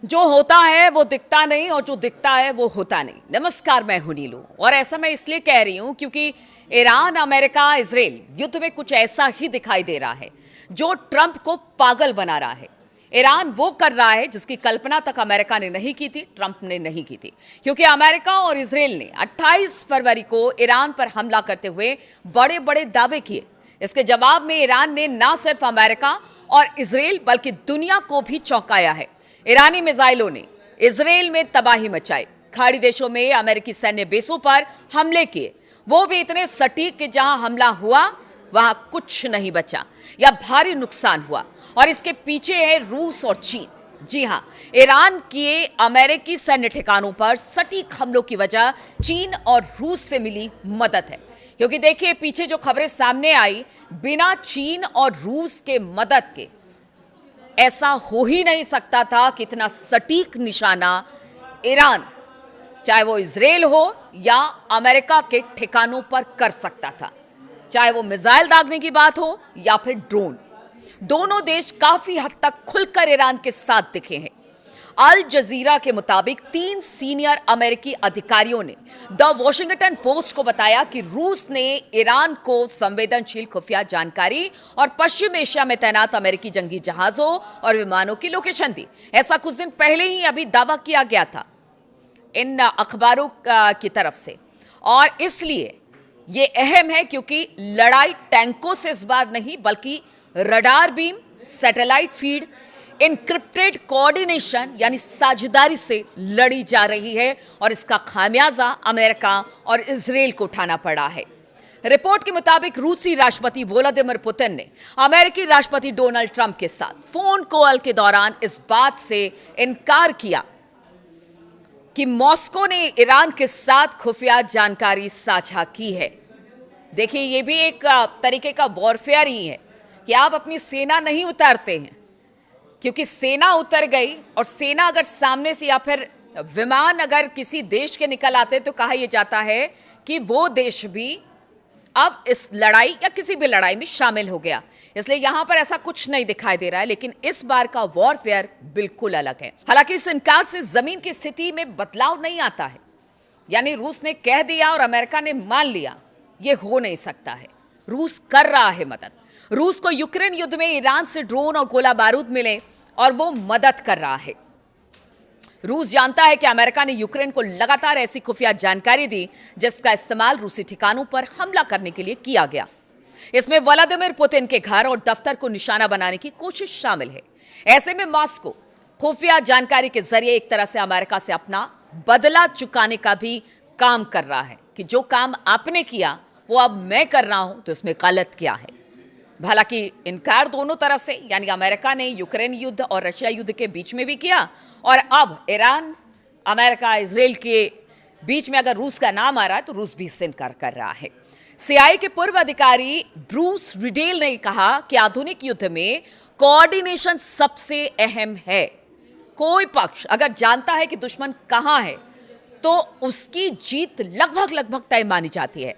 जो होता है वो दिखता नहीं और जो दिखता है वो होता नहीं। नमस्कार, मैं हूं नीलू और ऐसा मैं इसलिए कह रही हूं क्योंकि ईरान, अमेरिका, इजराइल युद्ध में कुछ ऐसा ही दिखाई दे रहा है जो ट्रंप को पागल बना रहा है। ईरान वो कर रहा है जिसकी कल्पना तक अमेरिका ने नहीं की थी, ट्रंप ने नहीं की थी, क्योंकि अमेरिका और इजराइल ने 28 फरवरी को ईरान पर हमला करते हुए बड़े बड़े दावे किए। इसके जवाब में ईरान ने न सिर्फ अमेरिका और इजराइल बल्कि दुनिया को भी चौंकाया है। ईरानी मिसाइलों ने इजराइल में तबाही मचाई, खाड़ी देशों में अमेरिकी सैन्य बेसों पर हमले किए, वो भी इतने सटीक कि जहां हमला हुआ वहां कुछ नहीं बचा या भारी नुकसान हुआ। और इसके पीछे है रूस और चीन। जी हां, ईरान के अमेरिकी सैन्य ठिकानों पर सटीक हमलों की वजह चीन और रूस से मिली मदद है। क्योंकि देखिए, पीछे जो खबरें सामने आई, बिना चीन और रूस के मदद के ऐसा हो ही नहीं सकता था कि इतना सटीक निशाना ईरान, चाहे वो इजराइल हो या अमेरिका के ठिकानों पर कर सकता था। चाहे वो मिसाइल दागने की बात हो या फिर ड्रोन, दोनों देश काफी हद तक खुलकर ईरान के साथ दिखे हैं। अल जजीरा के मुताबिक 3 सीनियर अमेरिकी अधिकारियों ने द वॉशिंगटन पोस्ट को बताया कि रूस ने ईरान को संवेदनशील खुफिया जानकारी और पश्चिम एशिया में तैनात अमेरिकी जंगी जहाजों और विमानों की लोकेशन दी। ऐसा कुछ दिन पहले ही अभी दावा किया गया था इन अखबारों की तरफ से, और इसलिए ये अहम है क्योंकि लड़ाई टैंकों से इस बार नहीं बल्कि radar beam, satellite feed, encrypted coordination यानी साझेदारी से लड़ी जा रही है, और इसका खामियाजा अमेरिका और इजराइल को उठाना पड़ा है। रिपोर्ट के मुताबिक रूसी राष्ट्रपति व्लादिमीर पुतिन ने अमेरिकी राष्ट्रपति डोनाल्ड ट्रंप के साथ फोन कॉल के दौरान इस बात से इनकार किया कि मॉस्को ने ईरान के साथ खुफिया जानकारी साझा की है। देखिए, ये भी एक तरीके का वॉरफेयर ही है कि आप अपनी सेना नहीं उतारते हैं, क्योंकि सेना उतर गई और सेना अगर सामने से या फिर विमान अगर किसी देश के निकल आते तो कहा यह जाता है कि वो देश भी अब इस लड़ाई या किसी भी लड़ाई में शामिल हो गया। इसलिए यहां पर ऐसा कुछ नहीं दिखाई दे रहा है, लेकिन इस बार का वॉरफेयर बिल्कुल अलग है। हालांकि इस इनकार से जमीन की स्थिति में बदलाव नहीं आता है, यानी रूस ने कह दिया और अमेरिका ने मान लिया, यह हो नहीं सकता है। रूस कर रहा है मदद। रूस को यूक्रेन युद्ध में ईरान से ड्रोन और गोला बारूद मिले और वो मदद कर रहा है। रूस जानता है कि अमेरिका ने यूक्रेन को लगातार ऐसी खुफिया जानकारी दी जिसका इस्तेमाल रूसी ठिकानों पर हमला करने के लिए किया गया। इसमें व्लादिमीर पुतिन के घर और दफ्तर को निशाना बनाने की कोशिश शामिल है। ऐसे में मॉस्को खुफिया जानकारी के जरिए एक तरह से अमेरिका से अपना बदला चुकाने का भी काम कर रहा है कि जो काम आपने किया वो अब मैं कर रहा हूं, तो इसमें गलत क्या है। हालांकि इनकार दोनों तरफ से, यानी अमेरिका ने यूक्रेन युद्ध और रशिया युद्ध के बीच में भी किया, और अब ईरान, अमेरिका, इजराइल के बीच में अगर रूस का नाम आ रहा है तो रूस भी इससे इनकार कर रहा है। सीआईए के पूर्व अधिकारी ब्रूस रिडेल ने कहा कि आधुनिक युद्ध में कोऑर्डिनेशन सबसे अहम है। कोई पक्ष अगर जानता है कि दुश्मन कहां है तो उसकी जीत लगभग तय मानी जाती है,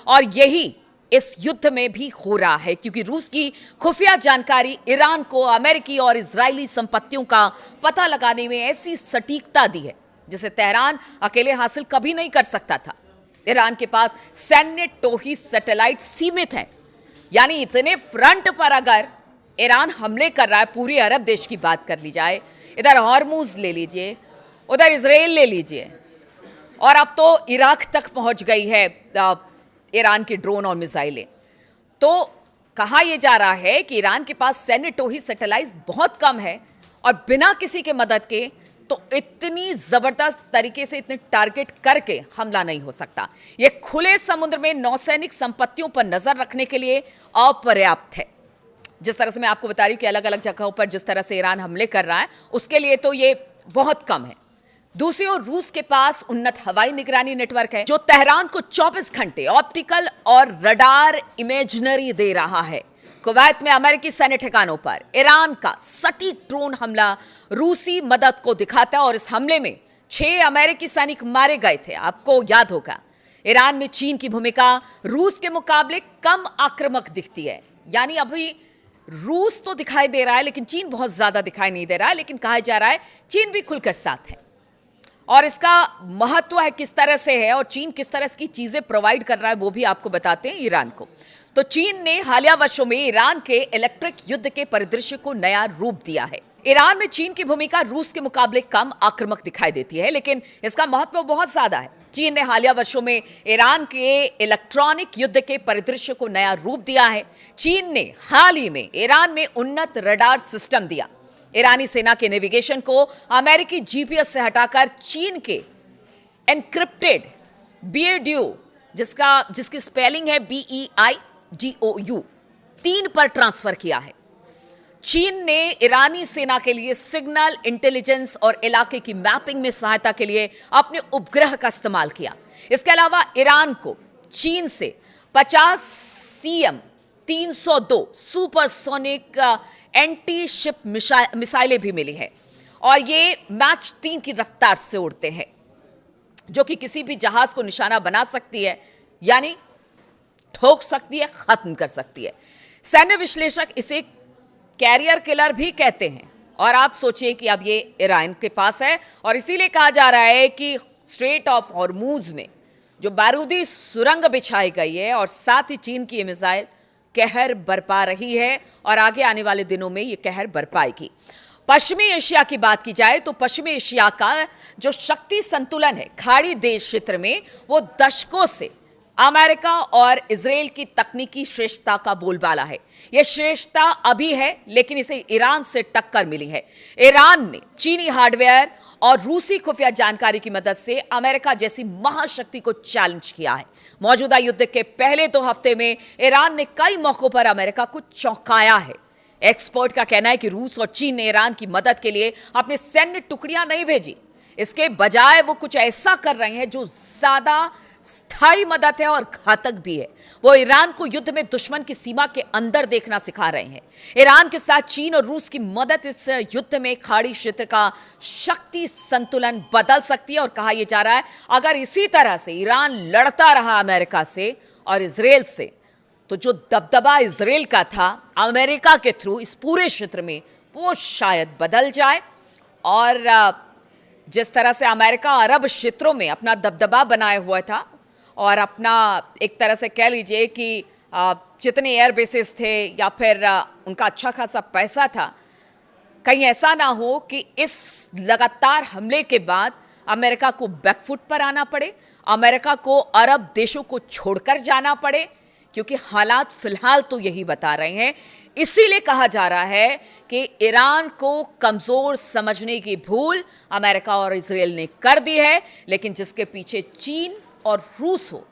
और यही इस युद्ध में भी हो रहा है, क्योंकि रूस की खुफिया जानकारी ईरान को अमेरिकी और इजरायली संपत्तियों का पता लगाने में ऐसी सटीकता दी है जिसे तेहरान अकेले हासिल कभी नहीं कर सकता था। ईरान के पास सैन्य टोही सैटेलाइट सीमित हैं, यानी इतने फ्रंट पर अगर ईरान हमले कर रहा है, पूरे अरब देश की बात कर ली जाए, इधर हॉर्मुज ले लीजिए, उधर इजराइल ले लीजिए, और अब तो इराक तक पहुंच गई है ईरान की ड्रोन और मिसाइलें, तो कहा यह जा रहा है कि ईरान के पास सैन्य टोही सैटेलाइट बहुत कम है, और बिना किसी के मदद के तो इतनी जबरदस्त तरीके से इतने टारगेट करके हमला नहीं हो सकता। यह खुले समुद्र में नौसैनिक संपत्तियों पर नजर रखने के लिए अपर्याप्त है। जिस तरह से मैं आपको बता रही हूं कि अलग अलग जगहों पर जिस तरह से ईरान हमले कर रहा है, उसके लिए तो यह बहुत कम है। दूसरी ओर रूस के पास उन्नत हवाई निगरानी नेटवर्क है जो तेहरान को 24 घंटे ऑप्टिकल और रडार इमेजनरी दे रहा है। कुवैत में अमेरिकी सैन्य ठिकानों पर ईरान का सटीक ड्रोन हमला रूसी मदद को दिखाता है, और इस हमले में 6 अमेरिकी सैनिक मारे गए थे। आपको याद होगा, ईरान में चीन की भूमिका रूस के मुकाबले कम आक्रामक दिखती है, यानी अभी रूस तो दिखाई दे रहा है, लेकिन चीन बहुत ज्यादा दिखाई नहीं दे रहा है। लेकिन कहा जा रहा है चीन भी खुलकर साथ है, और इसका महत्व है किस तरह से है और चीन किस तरह की चीजें प्रोवाइड कर रहा है वो भी आपको बताते हैं ईरान को। तो चीन ने हालिया वर्षों में ईरान के इलेक्ट्रिक युद्ध के परिदृश्य को नया रूप दिया है। ईरान में चीन की भूमिका रूस के मुकाबले कम आक्रामक दिखाई देती है, लेकिन इसका महत्व बहुत ज्यादा है। चीन ने हालिया वर्षों में ईरान के इलेक्ट्रॉनिक युद्ध के परिदृश्य को नया रूप दिया है। चीन ने हाल ही में ईरान में उन्नत रडार सिस्टम दिया। ईरानी सेना के नेविगेशन को अमेरिकी जीपीएस से हटाकर चीन के एनक्रिप्टेड बीएडीओ, जिसकी स्पेलिंग है BEIDOU 3 पर ट्रांसफर किया है। चीन ने ईरानी सेना के लिए सिग्नल इंटेलिजेंस और इलाके की मैपिंग में सहायता के लिए अपने उपग्रह का इस्तेमाल किया। इसके अलावा ईरान को चीन से 50 CM 302 सुपरसोनिक एंटी शिप मिसाइलें भी मिली है, और ये मैच 3 की रफ्तार से उड़ते हैं, जो कि किसी भी जहाज को निशाना बना सकती है, यानी ठोक सकती है, खत्म कर सकती है। सैन्य विश्लेषक इसे कैरियर किलर भी कहते हैं। और आप सोचिए कि अब ये ईरान के पास है, और इसीलिए कहा जा रहा है कि स्ट्रेट ऑफ हॉर्मूज में जो बारूदी सुरंग बिछाई गई है, और साथ ही चीन की ये मिसाइल कहर बरपा रही है, और आगे आने वाले दिनों में ये कहर बरपाएगी। पश्चिमी एशिया की बात की जाए तो पश्चिमी एशिया का जो शक्ति संतुलन है खाड़ी देश क्षेत्र में, वो दशकों से अमेरिका और इजराइल की तकनीकी श्रेष्ठता का बोलबाला है। यह श्रेष्ठता अभी है, लेकिन इसे ईरान से टक्कर मिली है। ईरान ने चीनी हार्डवेयर और रूसी खुफिया जानकारी की मदद से अमेरिका जैसी महाशक्ति को चैलेंज किया है। मौजूदा युद्ध के पहले 2 हफ्ते में ईरान ने कई मौकों पर अमेरिका को चौंकाया है। एक्सपर्ट का कहना है कि रूस और चीन ने ईरान की मदद के लिए अपने सैन्य टुकड़ियां नहीं भेजी, इसके बजाय वो कुछ ऐसा कर रहे हैं जो ज्यादा स्थायी मदद है और घातक भी है। वो ईरान को युद्ध में दुश्मन की सीमा के अंदर देखना सिखा रहे हैं। ईरान के साथ चीन और रूस की मदद इस युद्ध में खाड़ी क्षेत्र का शक्ति संतुलन बदल सकती है, और कहा यह जा रहा है अगर इसी तरह से ईरान लड़ता रहा अमेरिका से और इजराइल से, तो जो दबदबा इजराइल का था अमेरिका के थ्रू इस पूरे क्षेत्र में, वो शायद बदल जाए। और जिस तरह से अमेरिका अरब क्षेत्रों में अपना दबदबा बनाए हुआ था, और अपना एक तरह से कह लीजिए कि जितने एयर बेसेस थे या फिर उनका अच्छा खासा पैसा था, कहीं ऐसा ना हो कि इस लगातार हमले के बाद अमेरिका को बैकफुट पर आना पड़े, अमेरिका को अरब देशों को छोड़कर जाना पड़े, क्योंकि हालात फिलहाल तो यही बता रहे हैं। इसीलिए कहा जा रहा है कि ईरान को कमजोर समझने की भूल अमेरिका और इजराइल ने कर दी है, लेकिन जिसके पीछे चीन और रूस हो,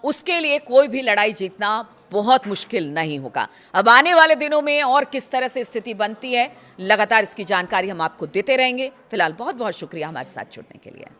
उसके लिए कोई भी लड़ाई जीतना बहुत मुश्किल नहीं होगा। अब आने वाले दिनों में और किस तरह से स्थिति बनती है, लगातार इसकी जानकारी हम आपको देते रहेंगे। फिलहाल बहुत बहुत शुक्रिया हमारे साथ जुड़ने के लिए।